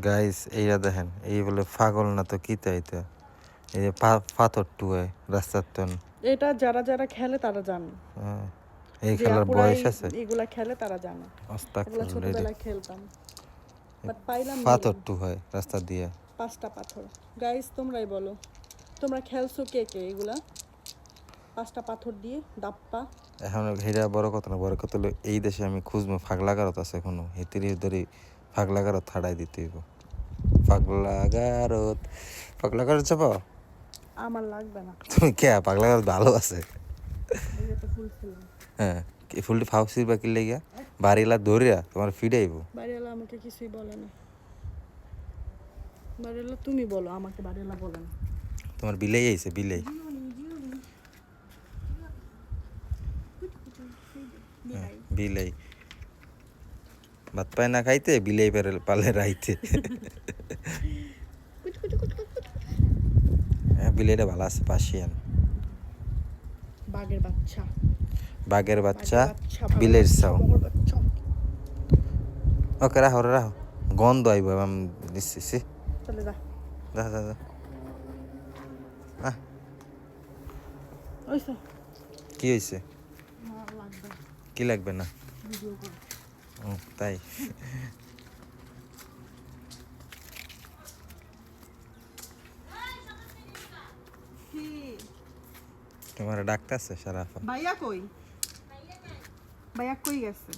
Guys এইটা দেখেন, এই বলে পাগল না তো কি তাই তো, এই যে পাথর টুয়ে রাস্তার তো। এটা যারা যারা খেলে তারা জানে, এই যে খেলার আপুরাই বয়স আছে? এগুলা খেলে তারা জানে। এগুলা ছোটবেলায় খেলতাম, বাট পাইলাম না পাথর এগুলা। টু হয় রাস্তা দিয়ে। 5টা পাথর। গাইস তোমরাই বলো, তোমরা খেলছো কে কে এগুলা 5টা পাথর দিয়ে দাপ্পা? এখন হেরা বড় কথা না, বড় কথা হলো এই দেশে আমি খুঁজবো ফাগলা গারত আছে এখনো, হেতিরি ধরে ফাগলা গারত থাড়াই দিতে হইব। পাগলা গারত, পাগলা গারত যাবো? আমার লাগবে না। তুমি কে পাগলা গারত ভালো আছে। এই যে তো ফুল ছিল। হ্যাঁ, এই ফুলটি ফাউসির বা কি লেগা বাড়িলা ধরিয়া তোমার ফিডাইব। বাড়িওয়ালা আমাকে কিছুই বলে না। বাড়িওয়ালা তুমি বলো, আমাকে বাড়িওয়ালা বলে না। তোমার বিলাই আইছে বিলাই। বিলাই ভাত পায় না খাইতে, বিলাই পালে রাইতে। বিলাইটা ভালো আছে, পাশিয়ান। বাঘের বাচ্চা, বাঘের বাচ্চা, বিলের চাও। ওকে রাখো রাখো, গন্ধ আইব আমি দিচ্ছি। চলে যা যা যা যা। ওইসো। কি হয়েছে? কি লাগবে না? ও তাই। তোমার ডাক্তার আছে সারাফা? ভাইয়া কই? ভাইয়া কই গেছে?